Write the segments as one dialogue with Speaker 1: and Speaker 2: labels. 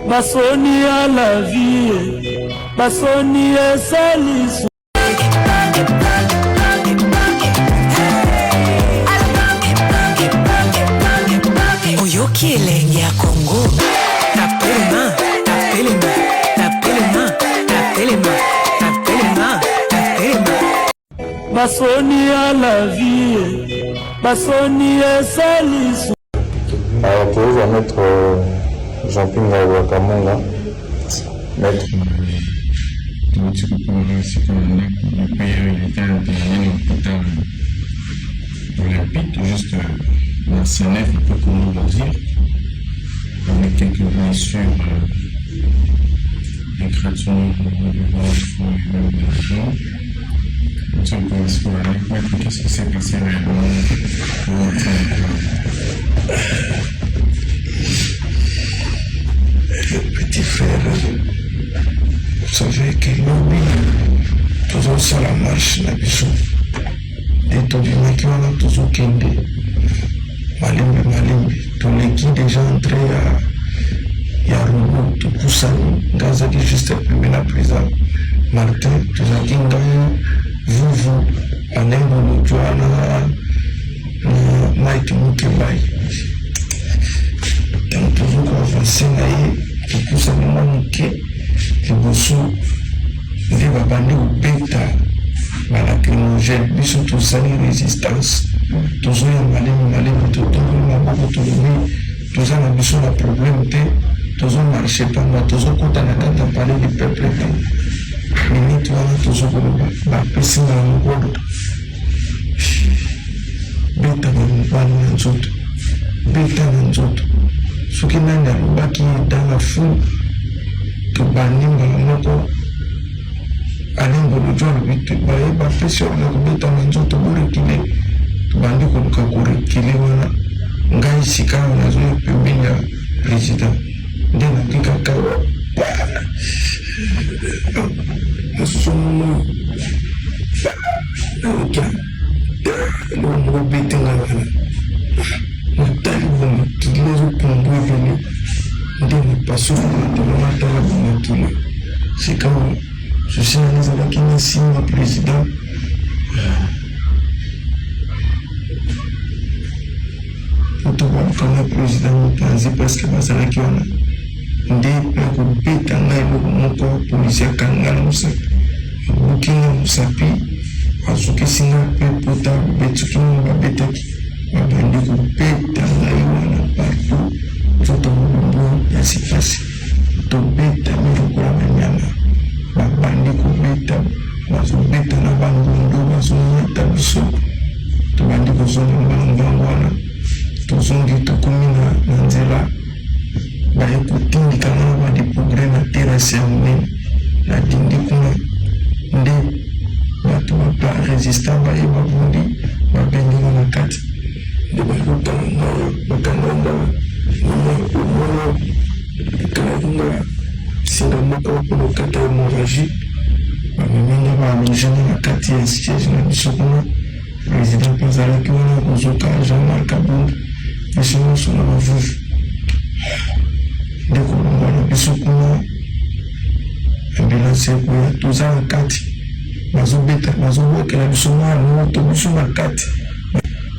Speaker 1: basoni à la vie, basoni esalisu.
Speaker 2: Oyoki elenge ya Congo, tapelema, tapelema, tapelema, tapelema, tapelema, tapelema.
Speaker 1: Basoni à la vie, basoni esalisu.
Speaker 3: Alors, tu vas mettre Jean-Pierre Wakamanga, mettre.
Speaker 4: Tu peux pas aussi comme le père, il était interné dans l'hôpital olympique, juste l'ancien nef, un peu comme on va dire, avec quelques blessures, écratures de ventre et même de la jambe. Tu peux aussi pour aller mettre qu'est-ce qui s'est passé réellement pour entrer
Speaker 5: Le petit frère, vous savez que nous, toujours sur la marche, la bichon, et tout le monde qui a toujours kende, malimbe, tous les qui déjà entré à Yarubo, tout Poussani, Gazaki juste après la prison, Martin, tout ça qui gagne, vous, Alengo, Joana, Mike Mukebai. Donc toujours avancer, tout Poussani, Manike, liboso nde babandi kobeta balacrymogène biso tozali résistance tozoya malemi totongi maboko tolobi toza na biso na problème te tozomarche pamba tozokota na kati ya palais du peuple te minute wana tozokoloba bapesi na ngolo beta na mobali na nzoto beta na nzoto soki nani alobaki dans la foule tobandi mbala moko alengo lojwa lobite baye bapesi wana kobeta na nzoto borekile tobandi koluka korekile wana ngai sika awa nazoya pembeni ya président nde napikaka nasomono naokia elomoko bete ngai wana natali bomakili ezopundu ebele nde napasoli tolomatala bomakili sika oyo ceci nazalaki na nsima président otobalukanga président mopanzi parceke bazalaki wana nde mpe kobeta ngai eloko moko polisi akanga na mosapi abukinga mosapi azukisinga mpe pota betukinga babetaki babandi kobeta ngai wana partout nzoto molumbu ya sipasi tobeta milokola banyama babandi kobeta bazobeta na bangondo bazonyata biso tobandi kozonga mbango wana tozongi tokomi na nzela baye kotindikanga na badepogre na terase ya monene na dindi kuna nde bato bapa résistant baye babundi babenginga na kati nde balotanga bakanganga mama ekalakinga singa moko mpona kata hémorragie bamemenge baalogene na kati ya siège na biso kuna président mpe azalaki wana kozoka Jean-Marc Abongo biso nyonso na bavuvu nde kolongwa na biso kuna ambulance ekoya toza na kati bazobeta bazobwakela biso mwa ya moto biso na kati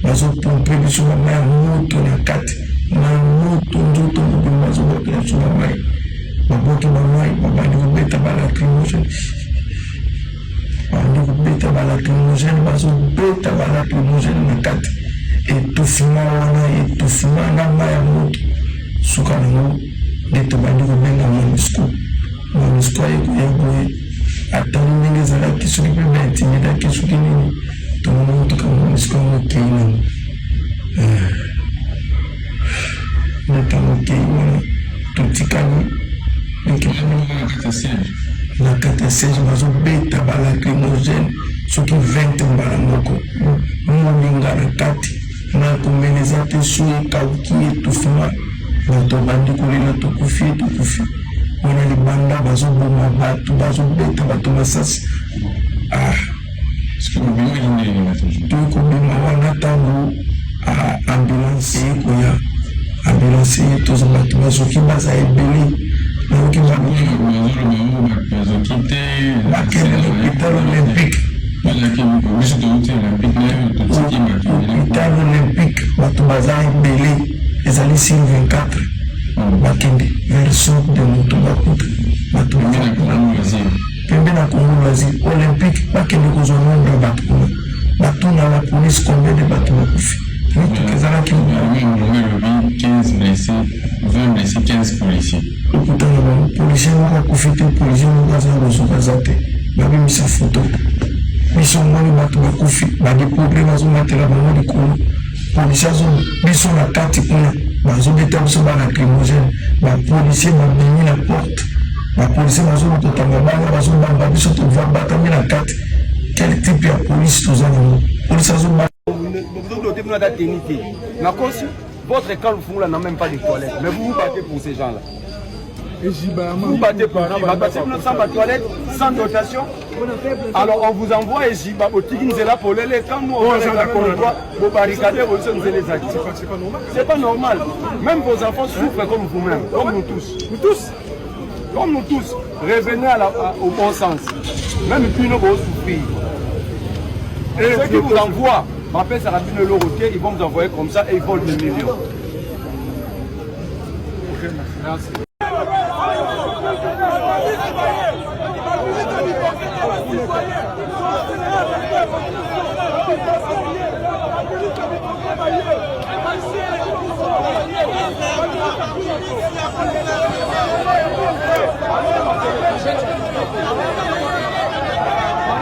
Speaker 5: bazopompe biso bama ya moto na kati na moto nzoto mobili bazobwakela biso bamai baboki bamai babandi kobeta balacrymogène bandi kobeta balacrymogène bazobeta balacrymogène na kati etufuma wana etufuma na mai ya moto suka nango nde tobandi kobenga MONUSCO ayekoya boye atali ndenge ezalaki soki mpe baintimidaki soki nini tomona motoka MONUSCO mokei nango ntango okei wana totikali na kati ya siège bazobeta balacrymogène soki 20 mbala moko molinga na kati na komeleza te so ekauki etufuma bato bandi kolela tokufi wana libanda bazoboma bato bazobeta bato masasi tokobima wana ntango ambulance ekoya ambulance ye toza bato bazoki baza ebele l'hôpital olympique. L'hôpital olympique, Batubaza Belé, les années 24. Bakende, version de Motobakuta. Batubaza. Pembe na Congo Loisir olympique, Bakende Kozo nombre de Batuna. Batuna la police, combien de Batuna Koufi?
Speaker 4: 15 blessés, 20 blessés, 15 policiers.
Speaker 5: Pourtant, les policiers n'ont pas profité, les policiers n'ont pas fait. Ils ont mis sa photo. Ils sont morts, ils ont fait des problèmes, ils ont mis la main de Koulou. Les policiers ont la carte, ils ont déterminé la lacrymogène. Les policiers ont mis la porte. Les policiers ont mis la carte. Quel type de police vous avez? Les policiers ont mis
Speaker 6: votre école vous n'a même pas de toilettes, mais vous vous battez pour ces gens-là. Vous battez pour sans toilettes, sans dotation. Alors on vous envoie et Jiba au Tiginzela pour les quand nous on vous barricadez, vous les actifs. C'est pas normal. Même vos enfants souffrent comme vous-même, comme nous tous. Comme nous tous. Revenez au bon sens. Même plus nous vont souffrir. Et ceux qui vous envoient, après ça rapide le routier, ils vont vous envoyer comme ça et ils volent des millions. Merci.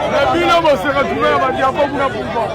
Speaker 6: Le bilan va se retrouver à Madiabo pour la pouvoir.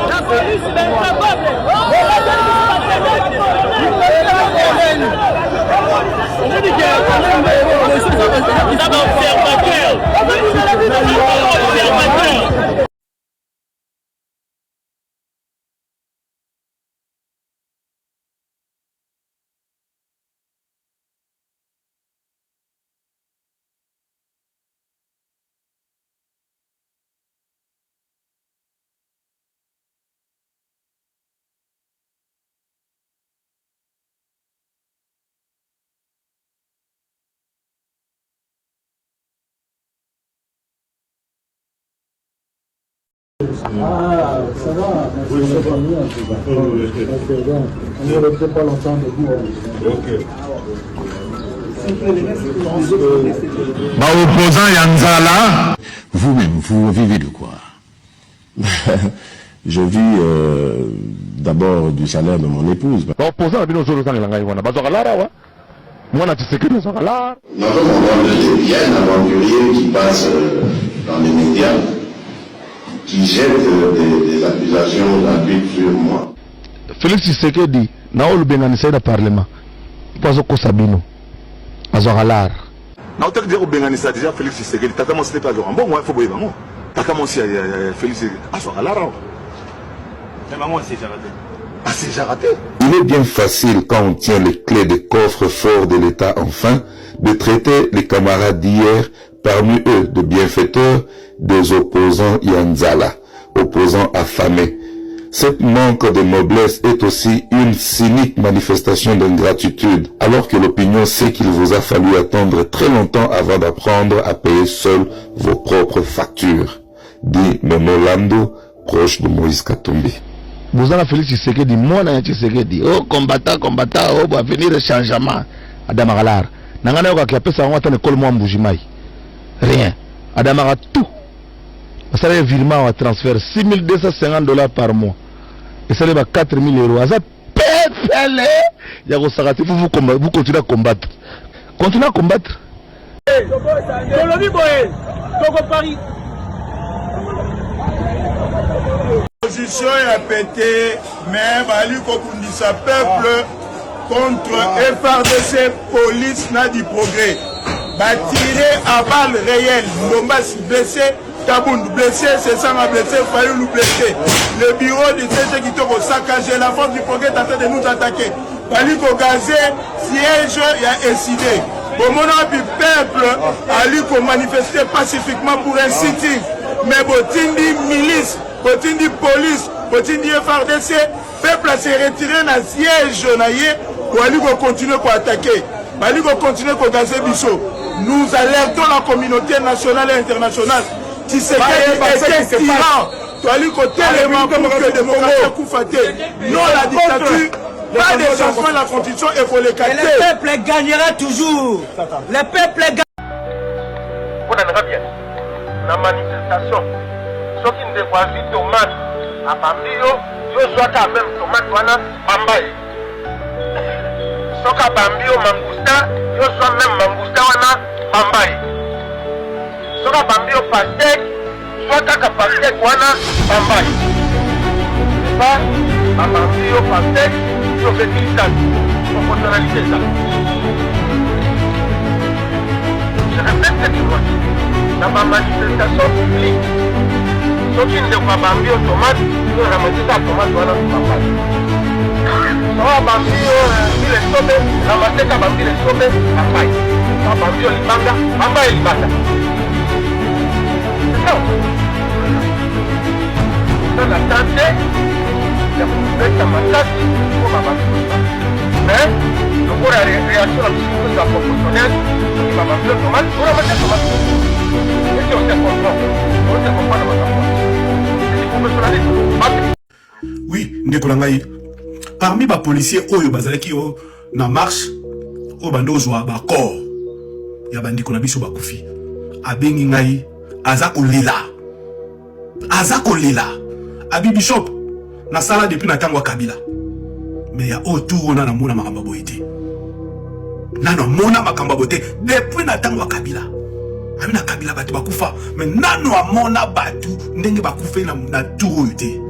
Speaker 1: La police est incapable.
Speaker 7: Ah, ça va. Oui, ça va bien. On ne restait pas longtemps debout. Ok.
Speaker 8: Opposant Yanzala, vous-même, vous vivez de quoi?
Speaker 9: Je vis d'abord du salaire de mon épouse.
Speaker 8: Opposant à
Speaker 9: Notre monde est bien aventurier. passe dans les médias qui jettent des accusations d'abus sur moi.
Speaker 10: Félix Tshisekedi, na olubenganisa na parlement. Pozo ko Sabino. Azoralar.
Speaker 11: Na otak dire obenganisa déjà Félix Tshisekedi, tata mo c'était pas grand. Bon moi il faut boyer bango. Tata mo si Félix Azoralar. Mais bango c'est déjà raté. Ah c'est déjà raté.
Speaker 8: Il est bien facile quand on tient les clés des coffres forts de l'État enfin de traiter les camarades d'hier, parmi eux de bienfaiteurs, des opposants Yanzala, opposants affamés. Cette manque de noblesse est aussi une cynique manifestation d'ingratitude, alors que l'opinion sait qu'il vous a fallu attendre très longtemps avant d'apprendre à payer seul vos propres factures, dit Memo Lando, proche de Moïse Katumbi.
Speaker 10: Vous avez Félix Tshisekedi, moi na Tshisekedi, oh combattant, oh va venir le changement. Adam Agalar, nangana yoka kia pesa wata ne kolmo mbujimai. Rien. Adam Agalar tout. Ça va virement ou transfert $6,250 par mois. Et ça va 4,000 euros. Ça PFL. Vous continuez à combattre. Continuez à combattre.
Speaker 12: L'opposition est pété, mais Bali Kokundisa peuple contre FRDC, police n'a du progrès. Tiré à balles réelles, Ndombas blessé, Tabound blessé, Sessama blessé, Fayoulou blessé. Le bureau du CG qui tombe au saccagé, la force du progrès est en train de nous attaquer. Bali Kogazé, siège, il a incidé. Bon, mon ami peuple a lui qu'on manifestait pacifiquement pour un sitting. Mais Botindi milice, Botindi police, Botindi FRDC, peuple a se retiré dans le siège, pour aller continuer à attaquer. Bali continuer à gazer Bissot. Nous alertons la communauté nationale et internationale. Si c'est un tyran, tu as lu côté élément pour que les démocraties coufatent. Non la dictature, pas de changement de la constitution, il faut les capter.
Speaker 1: Le peuple gagnera toujours. Le peuple gagnera.
Speaker 6: On en bien. La manifestation, ceux qui ne dévoilent pas tomate, à Bambio, je sois quand même tomate, voilà, Bambaye. Soka Bambio Mangousta, yo sois même Mangousta wana Bambaye. Soka Bambio Pastek, soit Kaka Pastek wana Bambaye. C'est pas Bambio Pastek, yo vécu ça, proportionnalité ça. Je répète cette fois. Dans ma manifestation publique, ceux qui ne voient pas Bambio tomate, yo ramassé ça tomate wana Bambaye. Oh, Bambio, il est tombé, ramassé quand Bambio est tombé, Bambaye. Oh, Bambio, il manga, Bambaye, il bata. C'est ça. On a tenté de mettre ma place pour Bambio. Mais, le cours de réaction à la proportionnelle, il va Bambio tomate, pour ramasser tomate. Et si on se comprend, on se comprend dans ma voix.
Speaker 12: Oui, Ndekolangaï. Parmi les policiers oyo bazalaki yo na marche o bando zwa ba corps ya bandiko na biso bakufi abengi ngai azako lila abi bishop na sala depuis na tango Kabila mais ya autour na mona makamba boité nano mona makamba boité depuis na tango Kabila abi na Kabila batu bakufa mais nano amona batu ndenge bakufa na tour yote.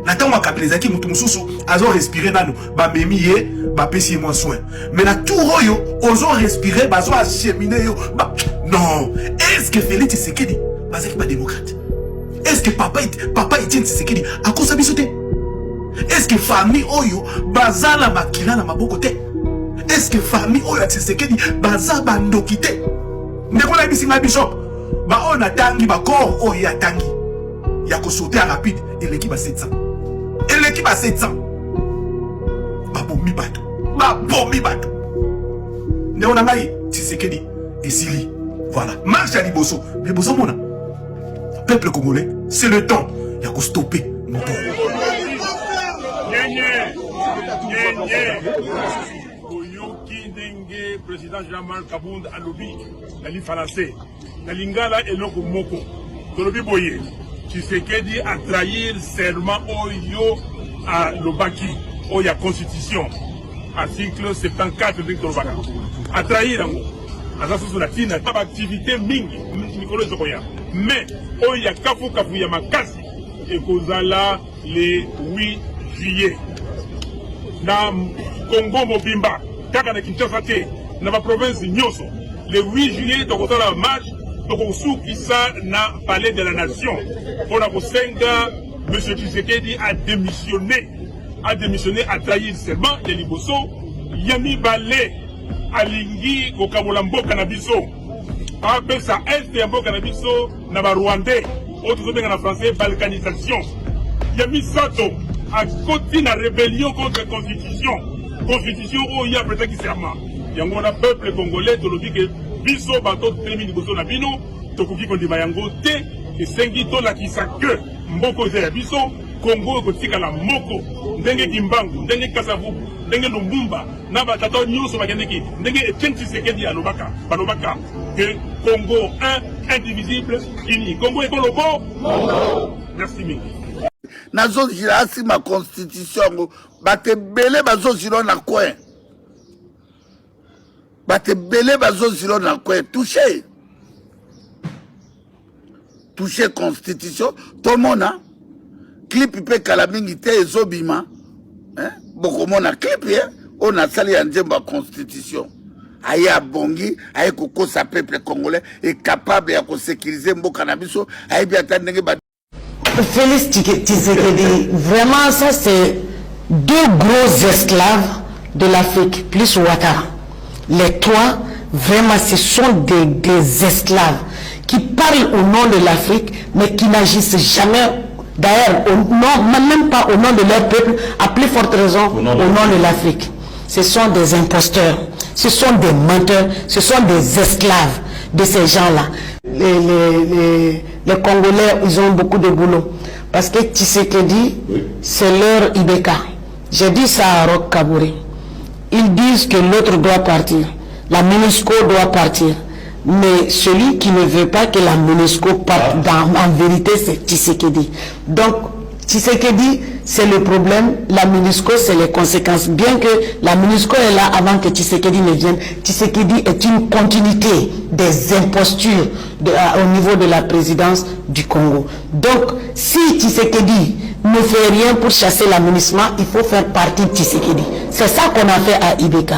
Speaker 12: Na tango Kabila ezaki mutu mususu azo respirer nanu ba memi ye ba pesi mo soin mais na tout oyo ozo respirer bazo acheminer yo ba non. Est-ce que Félix Tshisekedi bazaki ba démocrate? Est-ce que papa Etienne Tshisekedi akosa bisote? Est-ce que famille oyo bazala makila na maboko te? Est-ce que famille oyo Tshisekedi baza bandoki te? Ndeko na bisinga bishop ba ona tangi ba corps oyo ya tangi ya ko sauter rapide et l'équipe a 700. Et l'équipe a 700. Babomi bato. Néonangaï, Tshisekedi, et Sili. Voilà. Marche à Liboso. Liboso mona. Peuple congolais, c'est le temps. Il y a qu'à stopper mon tour.
Speaker 13: Président Jean-Marc Kabound a lobby. Nali Falassé. Nalingala et Loko Moko. Tolobi Boye. Tshisekedi a trahi le serment Oyo à Lobaki, Oya Constitution, article 74 de Tolbaka. A trahi l'ango. A ça sur la tine, pas d'activité mingi. mikolo ezokoya. Mais oya kafu kafu ya makasi ekozala le 8 juillet. Na Congo mobimba kaka na Kinshasa te na ba province nyonso le 8 juillet tokozala marche tokosukisa na palais de la nation pour la kosenga monsieur Tshisekedi a démissionné, a trahi seulement les liboso yami balé alingi kokabola mboka na biso apesa est ya mboka na biso na ba rwandais autres benga na français balkanisation yami sato a côté na rébellion contre constitution où il y a peut-être qui serment yango na peuple congolais tolobi que biso bato temi liboso na bino tokoki kondima yango te esengi tolakisa ke mboko eza ya biso Congo ekotikala moko ndenge Kimbangu ndenge Kasavubu ndenge Lumbumba na batata nyonso bakendeki ndenge Etienne Tshisekedi balobaka que Congo un indivisible uni Congo ekolobo merci mingi
Speaker 14: nazozila asi ma constitution bate bele bazozila na coin bate bele bazozila na coin toucher constitution tout le monde a clip pe kalamingi te ezobima bokomona clip on a sali ya njemba constitution aya bongi aye kokosa peuple congolais est capable ya sécuriser mboka na biso aye bi atandenge ba
Speaker 15: Félix Tshisekedi, vraiment ça c'est deux gros esclaves de l'Afrique, plus Ouattara. Les trois, vraiment ce sont des esclaves qui parlent au nom de l'Afrique, mais qui n'agissent jamais, d'ailleurs, même pas au nom de leur peuple, à plus forte raison au nom de l'Afrique. Ce sont des imposteurs, ce sont des menteurs, ce sont des esclaves de ces gens-là. Les Congolais, ils ont beaucoup de boulot. Parce que Tshisekedi, c'est leur Ibeka. J'ai dit ça à Roch Kabouré. Ils disent que l'autre doit partir. La MONUSCO doit partir. Mais celui qui ne veut pas que la MONUSCO parte, en vérité, c'est Tshisekedi. Donc, Tshisekedi, c'est le problème. La MONUSCO, c'est les conséquences. Bien que la MONUSCO est là avant que Tshisekedi ne vienne, Tshisekedi est une continuité des impostures au niveau de la présidence du Congo. Donc, si Tshisekedi ne fait rien pour chasser l'amunissement, il faut faire partie de Tshisekedi. C'est ça qu'on a fait à Ibeka.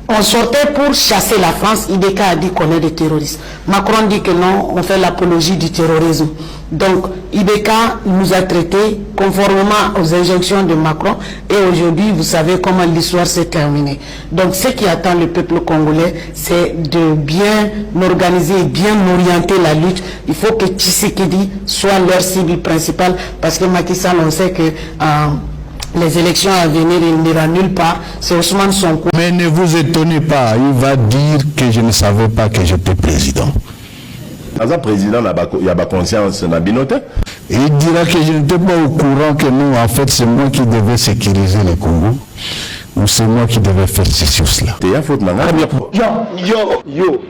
Speaker 15: On sortait pour chasser la France, Ibeka a dit qu'on est des terroristes. Macron dit que non, on fait l'apologie du terrorisme. Donc, Ibeka nous a traités conformément aux injonctions de Macron et aujourd'hui, vous savez comment l'histoire s'est terminée. Donc, ce qui attend le peuple congolais, c'est de bien organiser et bien orienter la lutte. Il faut que Tshisekedi soit leur cible principale parce que Macky Sall, on sait que... les élections à venir, il n'ira nulle part. C'est Ousmane Sonko.
Speaker 16: Mais ne vous étonnez pas, il va dire que je ne savais pas que j'étais président.
Speaker 17: As président, il y a pas conscience dans Binote.
Speaker 16: Il dira que je n'étais pas au courant que non, en fait, c'est moi qui devais sécuriser le Congo. Ou c'est moi qui devais faire ceci ou cela.
Speaker 17: Yo.